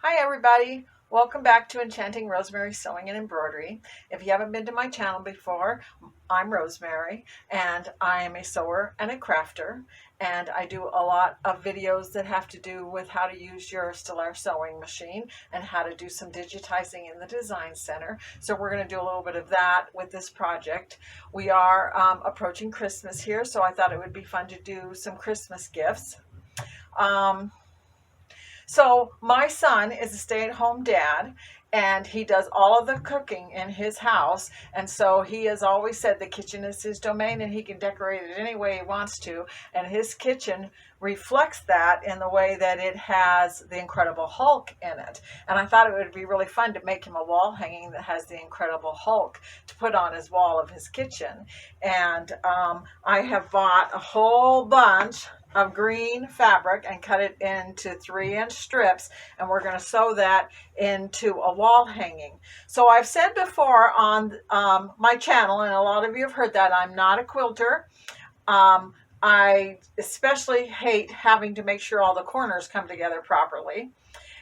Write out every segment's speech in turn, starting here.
Hi everybody, welcome back to Enchanting Rosemary Sewing and Embroidery. If you haven't been to my channel before, I'm Rosemary and I am a sewer and a crafter, and I do a lot of videos that have to do with how to use your Stellaire sewing machine and how to do some digitizing in the design center. So we're going to do a little bit of that with this project. We are approaching Christmas here, so I thought it would be fun to do some Christmas gifts. So my son is a stay-at-home dad, and he does all of the cooking in his house. And so he has always said the kitchen is his domain and he can decorate it any way he wants to. And his kitchen reflects that in the way that it has the Incredible Hulk in it. And I thought it would be really fun to make him a wall hanging that has the Incredible Hulk to put on his wall of his kitchen. And I have bought a whole bunch of green fabric and cut it into 3-inch strips, and we're going to sew that into a wall hanging. So I've said before on my channel, and a lot of you have heard that, I'm not a quilter. I especially hate having to make sure all the corners come together properly.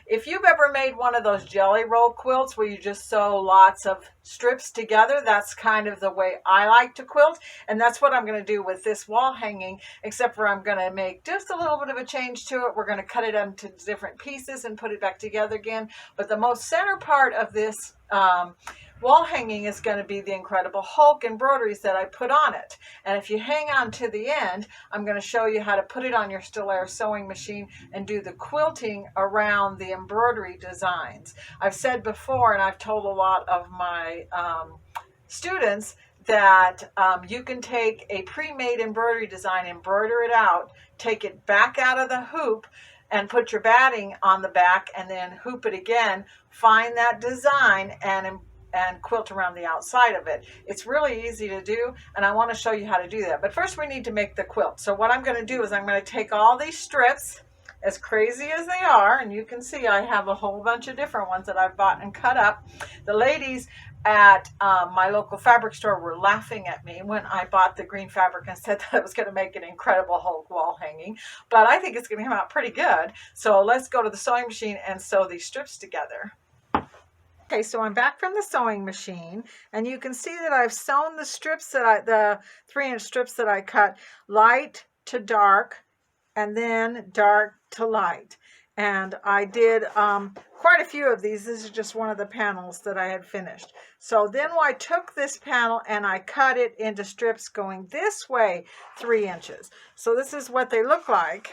If you've ever made one of those jelly roll quilts where you just sew lots of strips together, that's kind of the way I like to quilt. And that's what I'm going to do with this wall hanging, except for I'm going to make just a little bit of a change to it. We're going to cut it into different pieces and put it back together again. But the most center part of this wall hanging is going to be the Incredible Hulk embroideries that I put on it. And if you hang on to the end, I'm going to show you how to put it on your Stellaire sewing machine and do the quilting around the embroidery designs. I've said before, and I've told a lot of my students, that you can take a pre-made embroidery design, embroider it out, take it back out of the hoop, and put your batting on the back, and then hoop it again, find that design, and quilt around the outside of it. It's really easy to do, and I want to show you how to do that. But first we need to make the quilt. So what I'm going to do is I'm going to take all these strips, as crazy as they are, and you can see I have a whole bunch of different ones that I've bought and cut up. The ladies at my local fabric store were laughing at me when I bought the green fabric and said that I was going to make an Incredible Hulk wall hanging, but I think it's going to come out pretty good. So let's go to the sewing machine and sew these strips together. Okay, so I'm back from the sewing machine, and you can see that I've sewn the strips that the 3-inch strips that I cut, light to dark and then dark to light. And I did quite a few of these. This is just one of the panels that I had finished. So then I took this panel and I cut it into strips going this way 3 inches. So this is what they look like.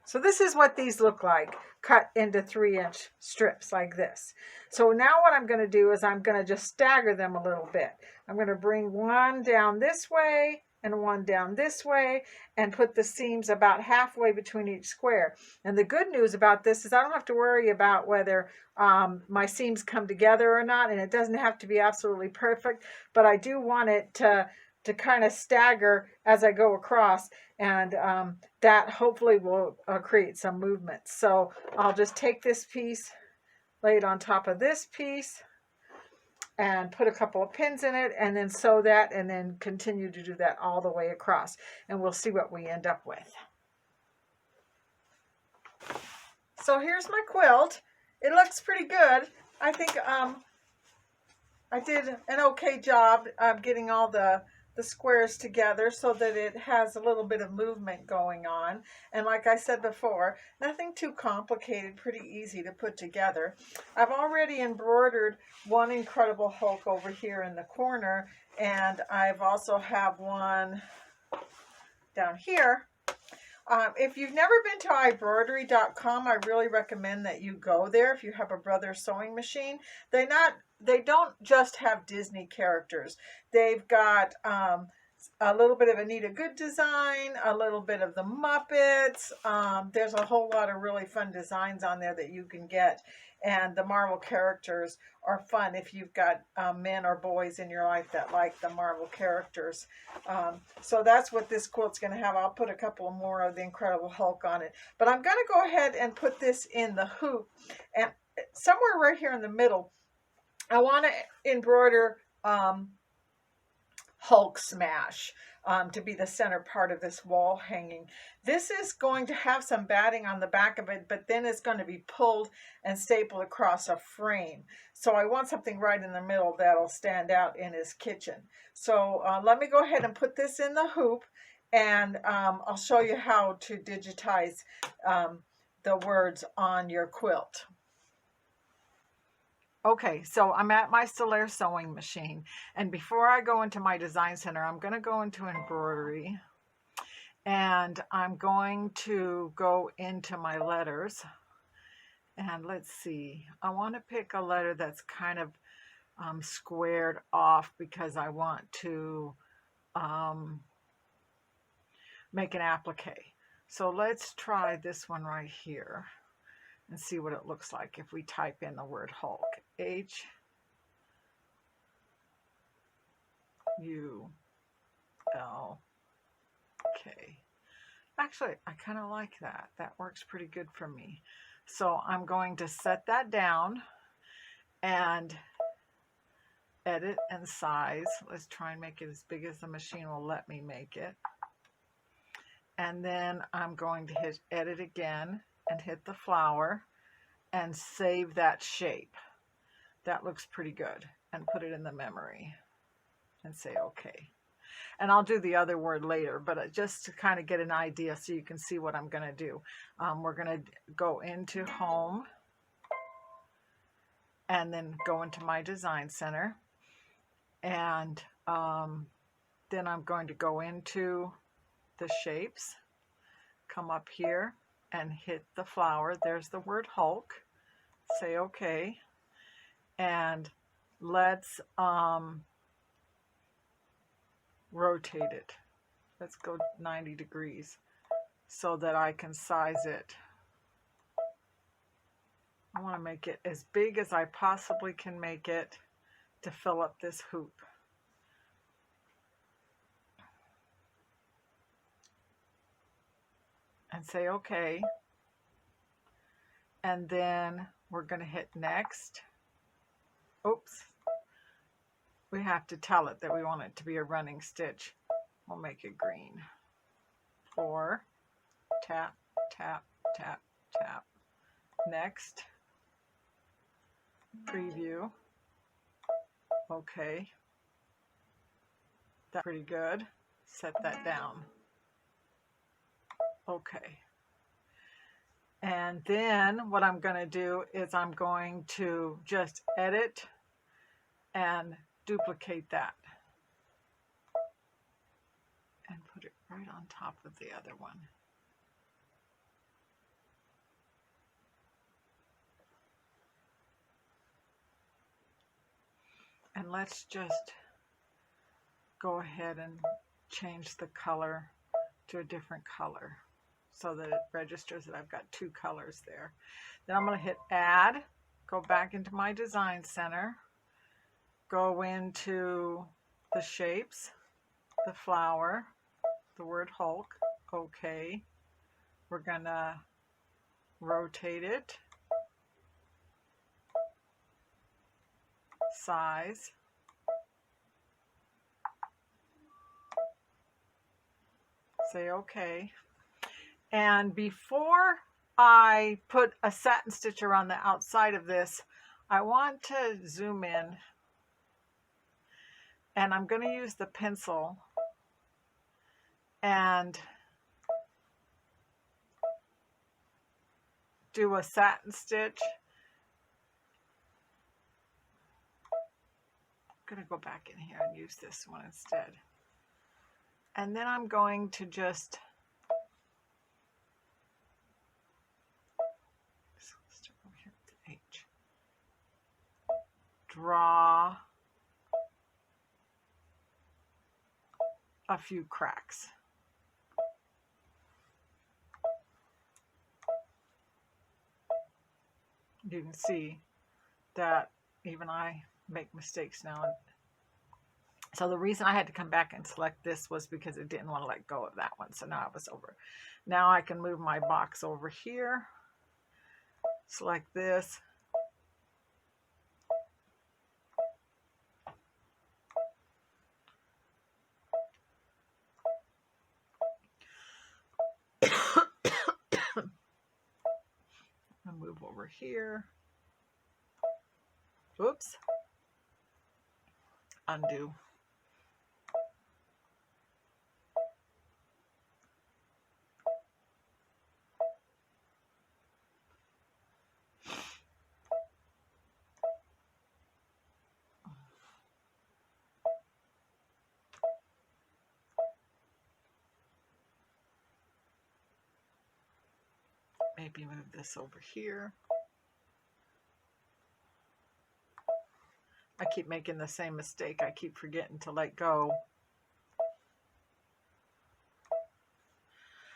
So this is what these look like, cut into 3-inch strips like this. So now what I'm going to do is I'm going to just stagger them a little bit. I'm going to bring one down this way and one down this way and put the seams about halfway between each square. And the good news about this is I don't have to worry about whether my seams come together or not, and it doesn't have to be absolutely perfect, but I do want it to kind of stagger as I go across, and that hopefully will create some movement. So I'll just take this piece, lay it on top of this piece, and put a couple of pins in it, and then sew that, and then continue to do that all the way across, and we'll see what we end up with. So here's my quilt. It looks pretty good. I think I did an okay job of getting all the squares together so that it has a little bit of movement going on. And like I said before, nothing too complicated, pretty easy to put together. I've already embroidered one Incredible Hulk over here in the corner, and I've also have one down here. If you've never been to iBroidery.com, I really recommend that you go there if you have a Brothers sewing machine. They don't just have Disney characters. They've got a little bit of Anita Good design, a little bit of the Muppets. There's a whole lot of really fun designs on there that you can get. And the Marvel characters are fun if you've got men or boys in your life that like the Marvel characters. So that's what this quilt's going to have. I'll put a couple more of the Incredible Hulk on it. But I'm going to go ahead and put this in the hoop. And somewhere right here in the middle, I want to embroider Hulk Smash to be the center part of this wall hanging. This is going to have some batting on the back of it, but then it's going to be pulled and stapled across a frame. So I want something right in the middle that'll stand out in his kitchen. So let me go ahead and put this in the hoop, and I'll show you how to digitize the words on your quilt. Okay, so I'm at my Stellaire sewing machine, and before I go into my design center, I'm going to go into embroidery, and I'm going to go into my letters, and let's see, I want to pick a letter that's kind of squared off because I want to make an applique. So let's try this one right here and see what it looks like if we type in the word Hulk. H-U-L-K. Actually, I kind of like that. That works pretty good for me. So I'm going to set that down and edit and size. Let's try and make it as big as the machine will let me make it. And then I'm going to hit edit again and hit the flower and save that shape. That looks pretty good, and put it in the memory and say okay. And I'll do the other word later, but just to kind of get an idea so you can see what I'm going to do. We're going to go into home and then go into my design center, and then I'm going to go into the shapes, come up here and hit the flower. There's the word Hulk. Say okay, and let's rotate it. Let's go 90 degrees so that I can size it. I want to make it as big as I possibly can make it to fill up this hoop. And say okay. And then we're going to hit next. Oops. We have to tell it that we want it to be a running stitch. We'll make it green. 4, tap, tap, tap, tap. Next. Preview. Okay. That's pretty good. Set that down. Okay. And then what I'm going to do is I'm going to just edit and duplicate that and put it right on top of the other one. And let's just go ahead and change the color to a different color so that it registers that I've got 2 colors there. Then I'm going to hit add, go back into my design center, go into the shapes, the flower, the word Hulk, okay. We're going to rotate it, size, say okay. And before I put a satin stitch around the outside of this, I want to zoom in, and I'm going to use the pencil and do a satin stitch. I'm going to go back in here and use this one instead. And then I'm going to just start over here with the H. Draw a few cracks. You can see that even I make mistakes now. So the reason I had to come back and select this was because it didn't want to let go of that one. So now it was over. Now I can move my box over here. Select this. And move over here. Oops. Undo. Maybe move this over here. I keep making the same mistake. I keep forgetting to let go.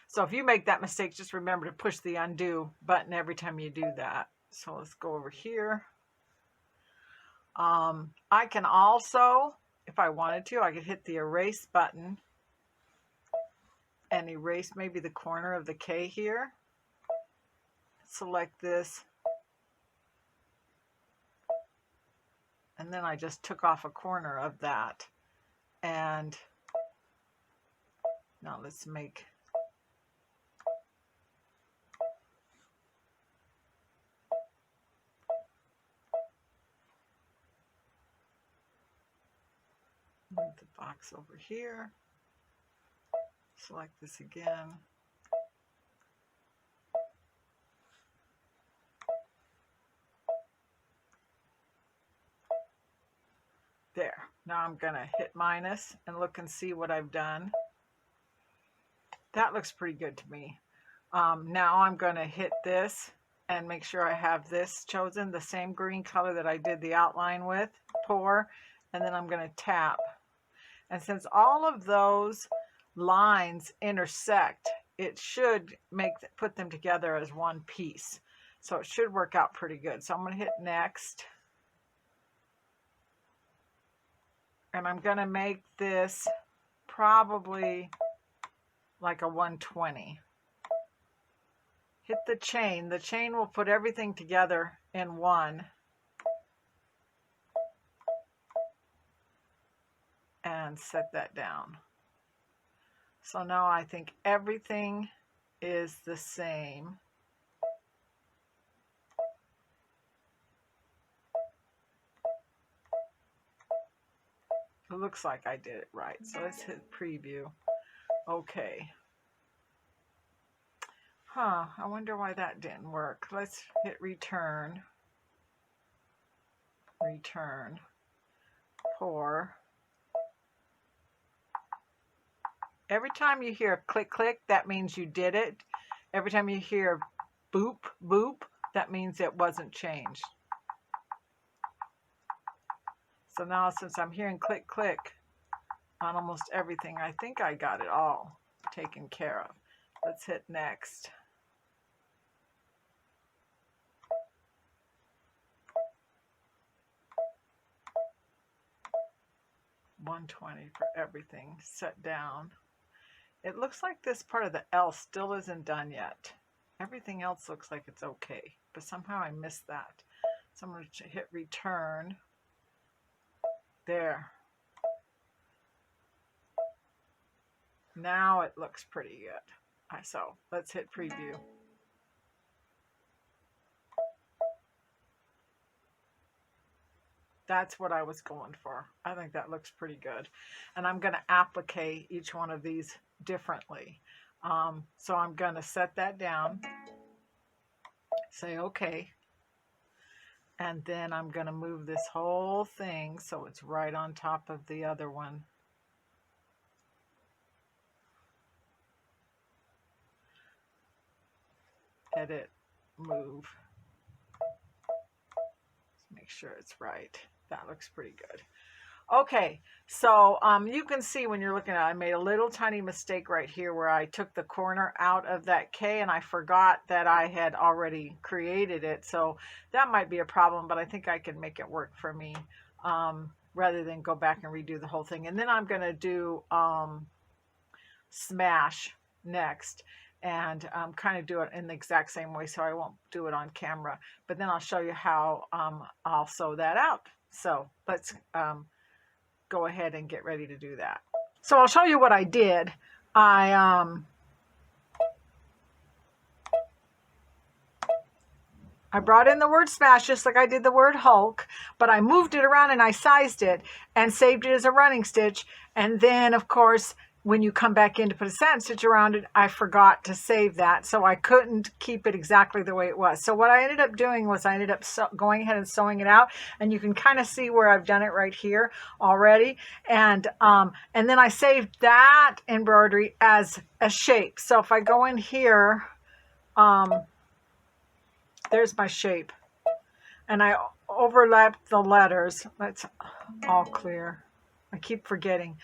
So if you make that mistake, just remember to push the undo button every time you do that. So let's go over here. I can also, if I wanted to, I could hit the erase button and erase maybe the corner of the K here. Select this. And then I just took off a corner of that. And now let's make move the box over here. Select this again. There. Now I'm going to hit minus and look and see what I've done. That looks pretty good to me. Now I'm going to hit this and make sure I have this chosen, the same green color that I did the outline with, pour, and then I'm going to tap. And since all of those lines intersect, it should put them together as one piece. So it should work out pretty good. So I'm going to hit next. And I'm going to make this probably like a 120. Hit the chain. The chain will put everything together in one. And set that down. So now I think everything is the same. It looks like I did it right. So let's hit preview. Okay. I wonder why that didn't work. Let's hit return. Return. Pour. Every time you hear click, click, that means you did it. Every time you hear boop, boop, that means it wasn't changed. So now since I'm hearing click, click on almost everything, I think I got it all taken care of. Let's hit next. $120 for everything set down. It looks like this part of the L still isn't done yet. Everything else looks like it's okay, but somehow I missed that. So I'm going to hit return. There. Now it looks pretty good. So let's hit preview. That's what I was going for. I think that looks pretty good. And I'm going to applique each one of these differently. So I'm going to set that down. Say okay. And then I'm going to move this whole thing so it's right on top of the other one. Edit, move. Let's make sure it's right. That looks pretty good. Okay, so you can see when you're looking at it, I made a little tiny mistake right here where I took the corner out of that K and I forgot that I had already created it. So that might be a problem, but I think I can make it work for me rather than go back and redo the whole thing. And then I'm going to do smash next and kind of do it in the exact same way, so I won't do it on camera, but then I'll show you how I'll sew that out. So let's go ahead and get ready to do that. So I'll show you what I did. I brought in the word smash just like I did the word Hulk, but I moved it around and I sized it and saved it as a running stitch. And then, of course, when you come back in to put a satin stitch around it, I forgot to save that. So I couldn't keep it exactly the way it was. So what I ended up doing was I ended up going ahead and sewing it out. And you can kind of see where I've done it right here already. And then I saved that embroidery as a shape. So if I go in here, there's my shape. And I overlapped the letters. That's all clear. I keep forgetting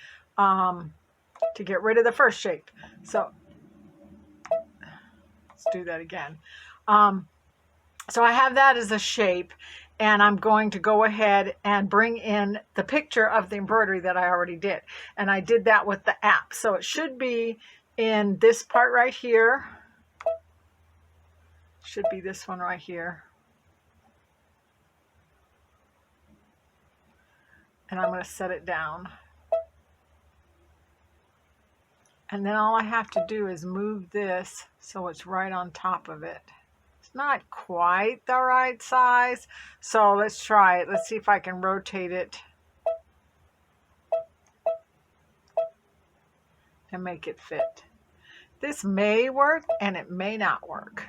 to get rid of the first shape. So let's do that again. So I have that as a shape, and I'm going to go ahead and bring in the picture of the embroidery that I already did. And I did that with the app. So it should be in this part right here. Should be this one right here. And I'm going to set it down. And then all I have to do is move this so it's right on top of it. It's not quite the right size, so let's try it. Let's see if I can rotate it and make it fit. This may work and it may not work.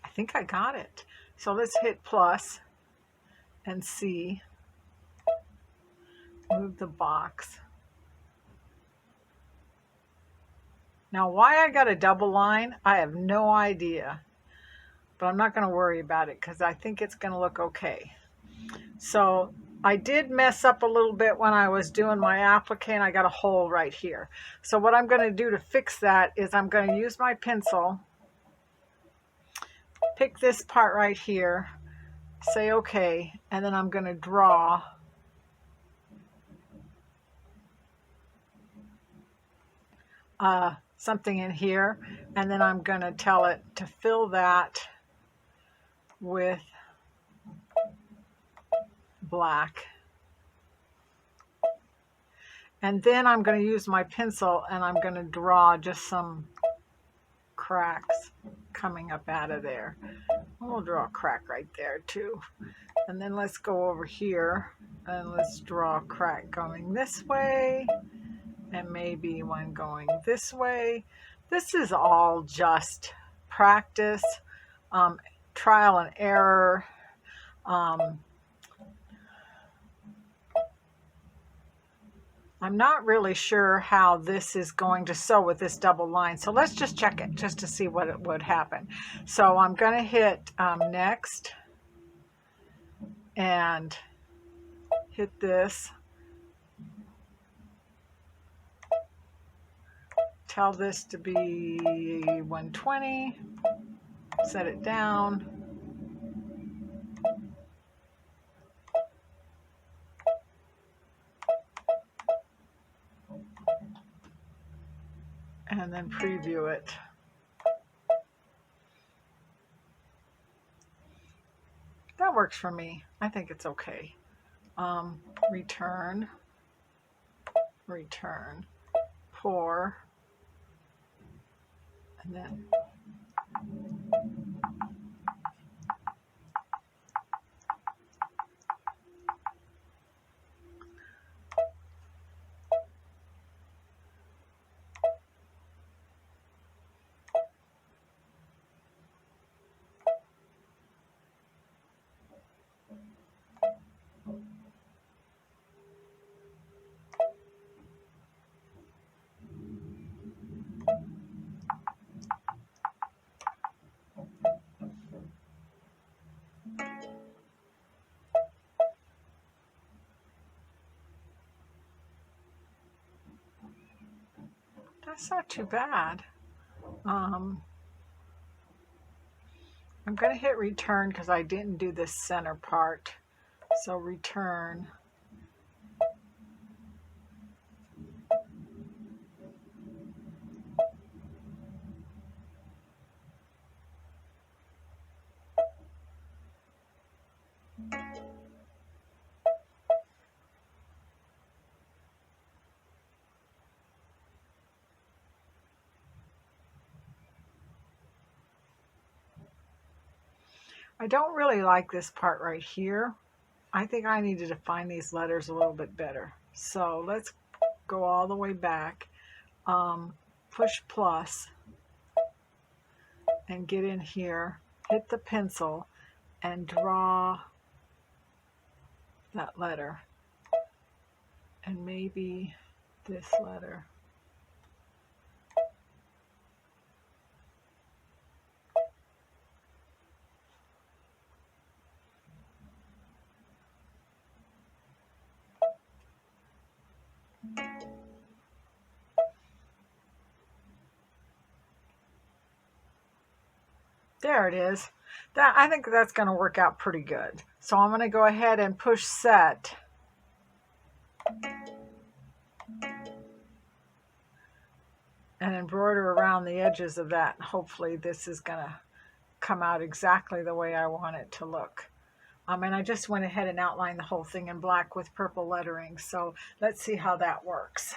I think I got it. So let's hit plus and see. Move the box. Now why I got a double line, I have no idea. But I'm not going to worry about it because I think it's going to look okay. So I did mess up a little bit when I was doing my applique and I got a hole right here. So what I'm going to do to fix that is I'm going to use my pencil, pick this part right here, say okay, and then I'm going to draw something in here, and then I'm going to tell it to fill that with black. And then I'm going to use my pencil and I'm going to draw just some cracks coming up out of there. We'll draw a crack right there too. And then let's go over here and let's draw a crack going this way and maybe one going this way. This is all just practice, trial and error. I'm not really sure how this is going to sew with this double line. So let's just check it just to see what it would happen. So I'm going to hit next and hit this. Tell this to be 120. Set it down. And then preview it. That works for me. I think it's okay. Return, pour, and then That's not too bad. I'm going to hit return because I didn't do this center part. So return. I don't really like this part right here. I think I need to define these letters a little bit better. So let's go all the way back. Push plus and get in here, hit the pencil and draw that letter, and maybe this letter. There it is. I think that's going to work out pretty good. So I'm going to go ahead and push set. And embroider around the edges of that. Hopefully this is going to come out exactly the way I want it to look. And I just went ahead and outlined the whole thing in black with purple lettering. So let's see how that works.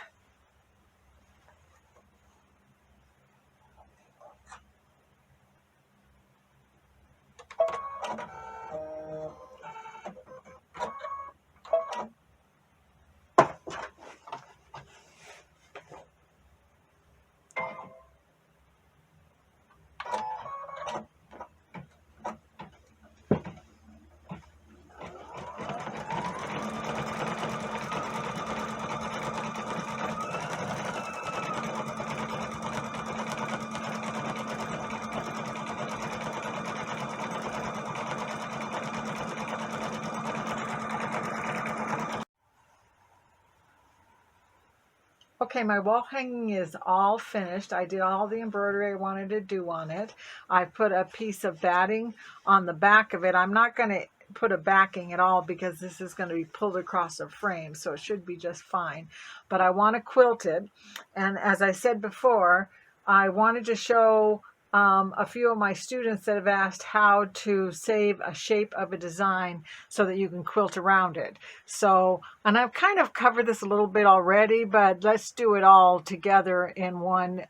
Okay, my wall hanging is all finished. I did all the embroidery I wanted to do on it. I put a piece of batting on the back of it. I'm not going to put a backing at all because this is going to be pulled across a frame, so it should be just fine. But I want to quilt it, and as I said before, I wanted to show a few of my students that have asked how to save a shape of a design so that you can quilt around it. So, and I've kind of covered this a little bit already, but let's do it all together in one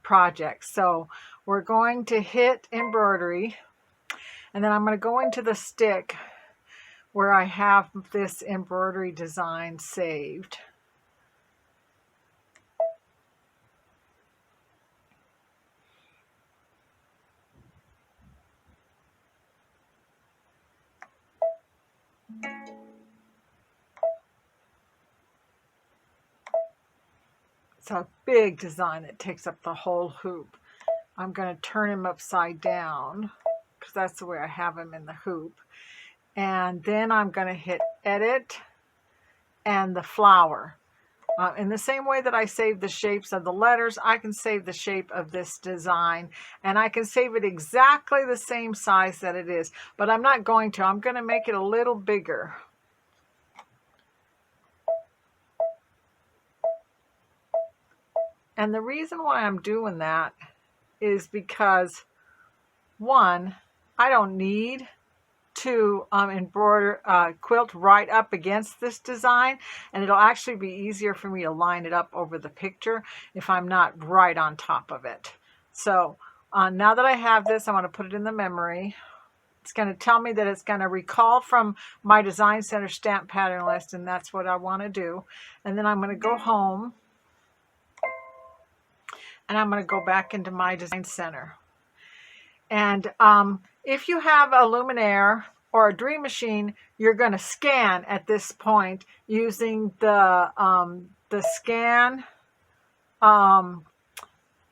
project. So we're going to hit embroidery, and then I'm going to go into the stick where I have this embroidery design saved. It's a big design that takes up the whole hoop. I'm going to turn him upside down because that's the way I have him in the hoop. And then I'm going to hit edit and the flower. In the same way that I save the shapes of the letters, I can save the shape of this design, and I can save it exactly the same size that it is, but I'm not going to. I'm going to make it a little bigger. And the reason why I'm doing that is because, one, I don't need to quilt right up against this design, and it'll actually be easier for me to line it up over the picture if I'm not right on top of it. So now that I have this, I'm going to put it in the memory. It's going to tell me that it's going to recall from my Design Center stamp pattern list, and that's what I want to do. And then I'm going to go home, and I'm going to go back into my Design Center. And if you have a Luminaire or a Dream Machine, you're going to scan at this point using the scan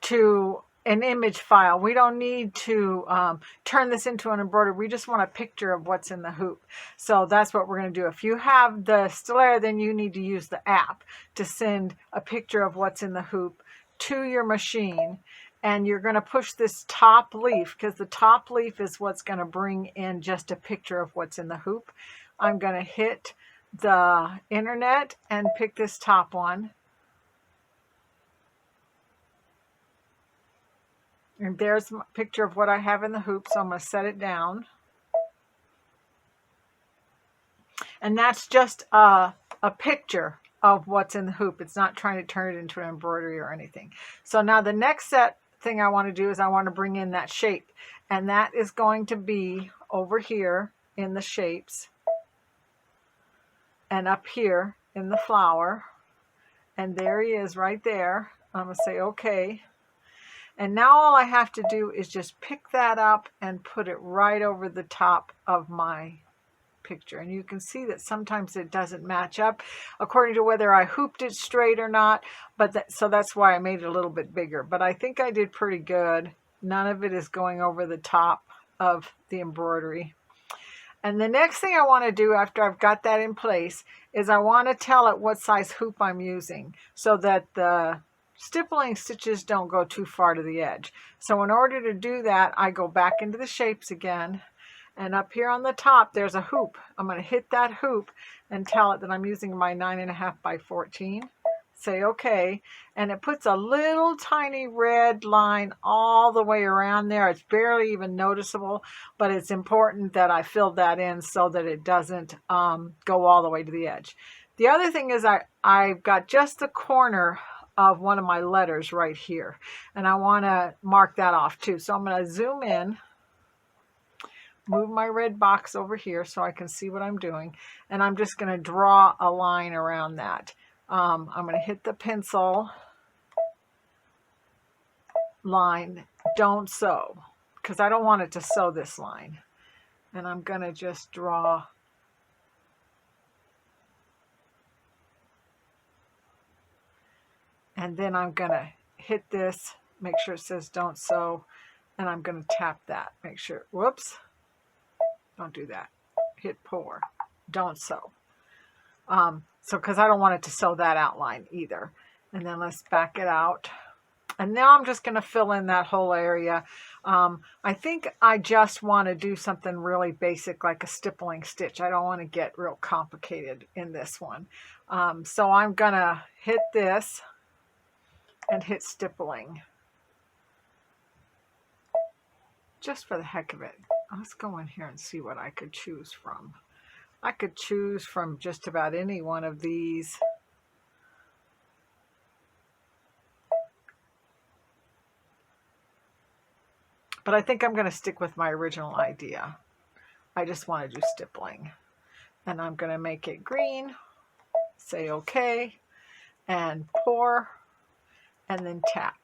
to an image file. We don't need to turn this into an embroidery. We just want a picture of what's in the hoop. So that's what we're going to do. If you have the Stellaire, then you need to use the app to send a picture of what's in the hoop to your machine, and you're going to push this top leaf, because the top leaf is what's going to bring in just a picture of what's in the hoop. I'm going to hit the internet and pick this top one. And there's a picture of what I have in the hoop, so I'm going to set it down. And that's just a picture of what's in the hoop. It's not trying to turn it into an embroidery or anything. So now the next thing I want to do is I want to bring in that shape. And that is going to be over here in the shapes. And up here in the flower. And there he is right there. I'm going to say okay. And now all I have to do is just pick that up and put it right over the top of my picture. And you can see that sometimes it doesn't match up according to whether I hooped it straight or not. But so that's why I made it a little bit bigger. But I think I did pretty good. None of it is going over the top of the embroidery. And the next thing I want to do after I've got that in place is I want to tell it what size hoop I'm using so that the stippling stitches don't go too far to the edge. So in order to do that, I go back into the shapes again. And up here on the top, there's a hoop. I'm going to hit that hoop and tell it that I'm using my 9.5 by 14. Say okay. And it puts a little tiny red line all the way around there. It's barely even noticeable, but it's important that I fill that in so that it doesn't go all the way to the edge. The other thing is I've got just the corner of one of my letters right here. And I want to mark that off too. So I'm going to zoom in. Move my red box over here so I can see what I'm doing. And I'm just going to draw a line around that. I'm going to hit the pencil line, don't sew, because I don't want it to sew this line. And I'm going to just draw and then I'm going to hit this, make sure it says don't sew, and I'm going to tap that, make sure, whoops. Don't do that. Hit pour. Don't sew. So because I don't want it to sew that outline either. And then let's back it out. And now I'm just going to fill in that whole area. I think I just want to do something really basic like a stippling stitch. I don't want to get real complicated in this one. So I'm going to hit this and hit stippling. Just for the heck of it. Let's go in here and see what I could choose from. I could choose from just about any one of these. But I think I'm going to stick with my original idea. I just want to do stippling. And I'm going to make it green. Say okay. And pour. And then tap.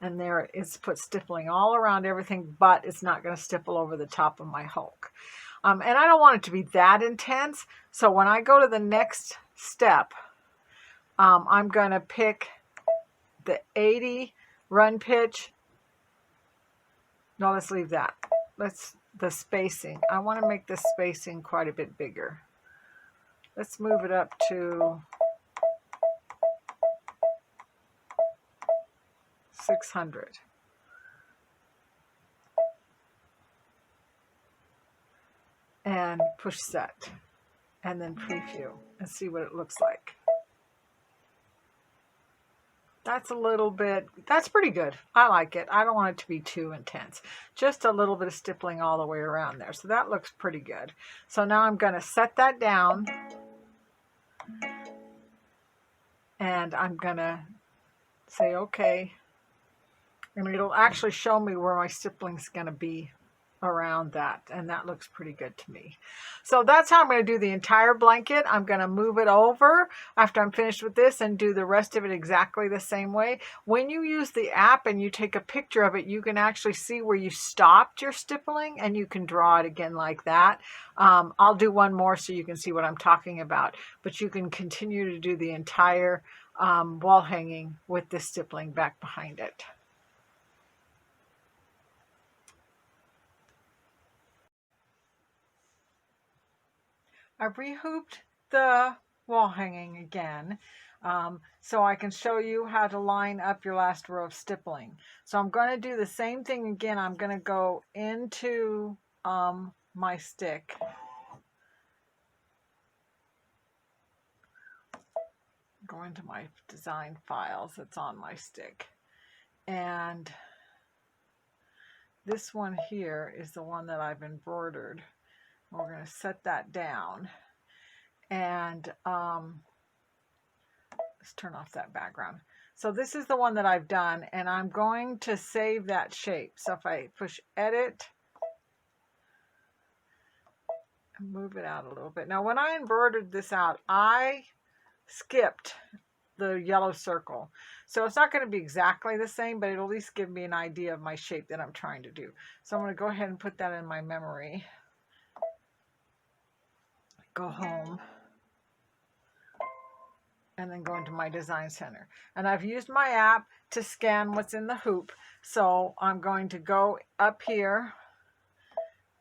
And there it's put stippling all around everything, but it's not going to stipple over the top of my Hulk. And I don't want it to be that intense. So when I go to the next step, I'm going to pick the 80 run pitch. No, let's leave that. The spacing. I want to make the spacing quite a bit bigger. Let's move it up to 600. And push set. And then preview and see what it looks like. That's a little bit, that's pretty good. I like it. I don't want it to be too intense. Just a little bit of stippling all the way around there. So that looks pretty good. So now I'm going to set that down. And I'm going to say okay. And it'll actually show me where my stippling's going to be around that. And that looks pretty good to me. So that's how I'm going to do the entire blanket. I'm going to move it over after I'm finished with this and do the rest of it exactly the same way. When you use the app and you take a picture of it, you can actually see where you stopped your stippling and you can draw it again like that. I'll do one more so you can see what I'm talking about. But you can continue to do the entire wall hanging with the stippling back behind it. I've rehooped the wall hanging again. So I can show you how to line up your last row of stippling. So I'm going to do the same thing again. I'm going to go into my stick. Go into my design files that's on my stick. And this one here is the one that I've embroidered. We're going to set that down. And let's turn off that background. So this is the one that I've done, and I'm going to save that shape. So if I push edit and move it out a little bit. Now when I embroidered this out, I skipped the yellow circle. So it's not going to be exactly the same, but it'll at least give me an idea of my shape that I'm trying to do. So I'm going to go ahead and put that in my memory. Go home. And then go into my design center. And I've used my app to scan what's in the hoop. So I'm going to go up here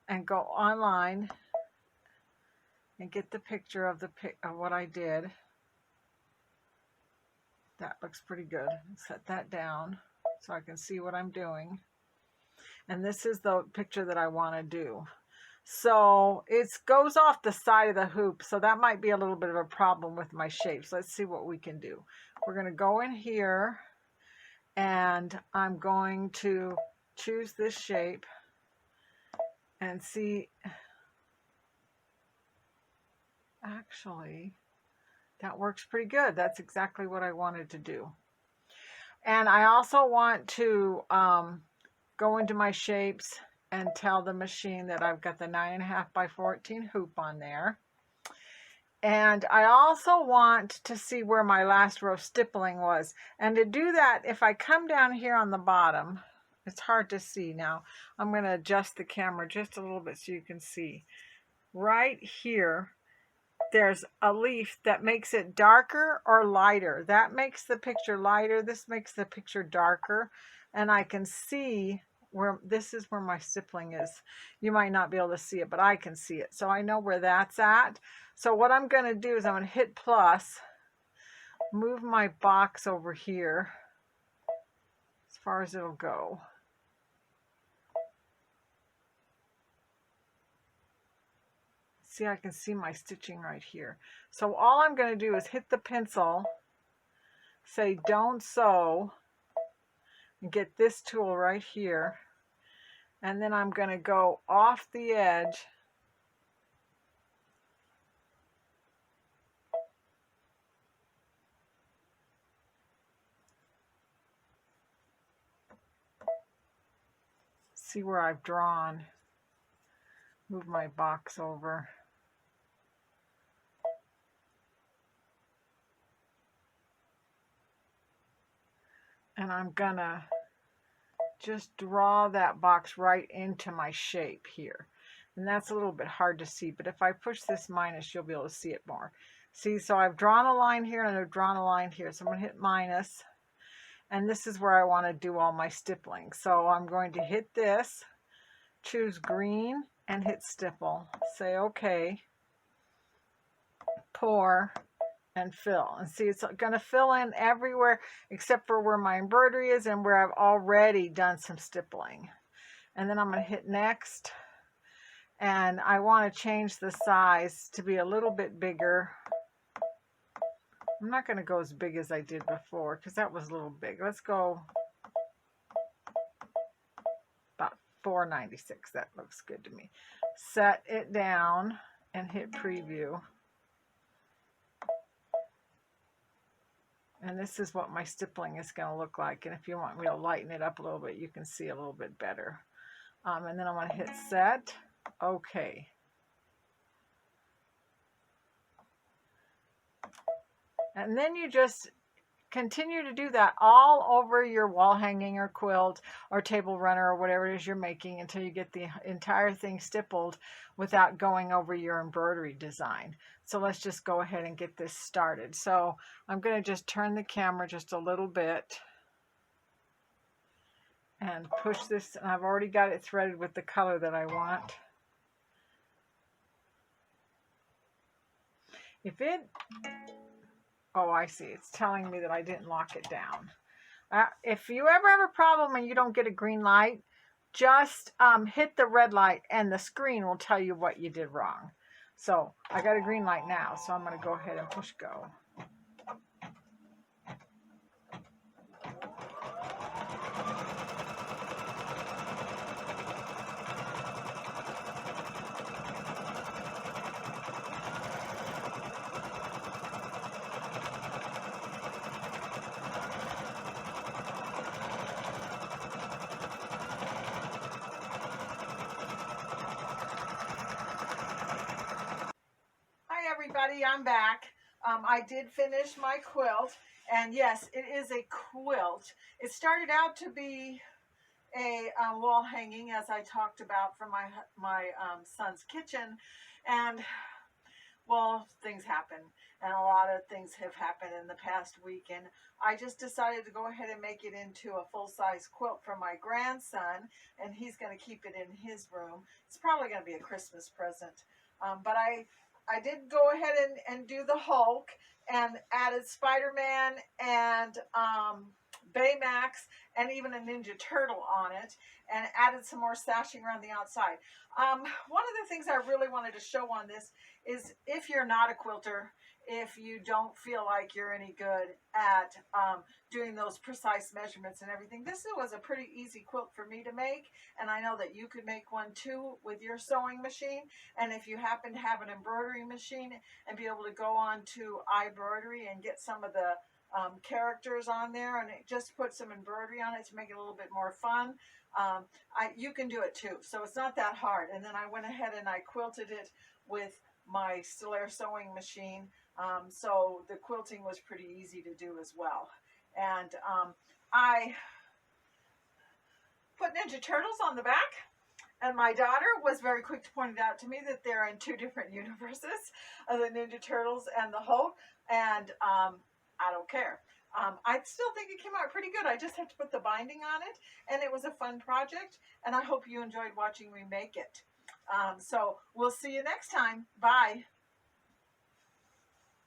and go online and get the picture of what I did. That looks pretty good. Set that down so I can see what I'm doing. And this is the picture that I want to do. So it goes off the side of the hoop, so that might be a little bit of a problem with my shapes. Let's see what we can do. We're going to go in here, and I'm going to choose this shape and see. Actually, that works pretty good. That's exactly what I wanted to do. And I also want to go into my shapes and tell the machine that I've got the 9.5 by 14 hoop on there. And I also want to see where my last row stippling was. And to do that, if I come down here on the bottom, it's hard to see now. I'm going to adjust the camera just a little bit so you can see. Right here, there's a leaf that makes it darker or lighter. That makes the picture lighter. This makes the picture darker. And I can see where this is where my stippling is. You might not be able to see it, but I can see it. So I know where that's at. So what I'm going to do is I'm going to hit plus, move my box over here as far as it'll go. See, I can see my stitching right here. So all I'm going to do is hit the pencil, say don't sew, and get this tool right here. And then I'm going to go off the edge see where I've drawn. Move my box over. And I'm gonna just draw that box right into my shape here. And that's a little bit hard to see, but if I push this minus, you'll be able to see it more. See, so I've drawn a line here and I've drawn a line here. So I'm gonna hit minus, and this is where I wanna do all my stippling. So I'm going to hit this, choose green, and hit stipple. Say okay, pour, and fill. And see, it's going to fill in everywhere except for where my embroidery is and where I've already done some stippling. And then I'm going to hit next, and I want to change the size to be a little bit bigger. I'm not going to go as big as I did before because that was a little big. Let's go about 496. That looks good to me. Set it down and hit preview. And this is what my stippling is going to look like. And if you want me to lighten it up a little bit, you can see a little bit better. And then I'm going to hit set. Okay. And then you just continue to do that all over your wall hanging or quilt or table runner or whatever it is you're making until you get the entire thing stippled without going over your embroidery design. So let's just go ahead and get this started. So I'm going to just turn the camera just a little bit and push this. And I've already got it threaded with the color that I want. If it, oh, I see. It's telling me that I didn't lock it down. If you ever have a problem and you don't get a green light, just hit the red light and the screen will tell you what you did wrong. So I got a green light now, so I'm going to go ahead and push go. Hi everybody, I'm back. I did finish my quilt, and yes, it is a quilt. It started out to be a wall hanging, as I talked about, from my son's kitchen, and well, things happen, and a lot of things have happened in the past week, and I just decided to go ahead and make it into a full-size quilt for my grandson, and he's going to keep it in his room. It's probably going to be a Christmas present, but I did go ahead and do the Hulk and added Spider-Man and Baymax and even a Ninja Turtle on it, and added some more stashing around the outside. One of the things I really wanted to show on this is, if you're not a quilter, if you don't feel like you're any good at doing those precise measurements and everything, this was a pretty easy quilt for me to make, and I know that you could make one too with your sewing machine. And if you happen to have an embroidery machine and be able to go on to iBroidery and get some of the characters on there and just put some embroidery on it to make it a little bit more fun, you can do it too. So it's not that hard. And then I went ahead and I quilted it with my Stellaire sewing machine, so the quilting was pretty easy to do as well. And I put Ninja Turtles on the back, and my daughter was very quick to point it out to me that they're in two different universes, the Ninja Turtles and the Hulk, and I don't care. I still think it came out pretty good. I just had to put the binding on it, and it was a fun project, and I hope you enjoyed watching me make it. So we'll see you next time. Bye.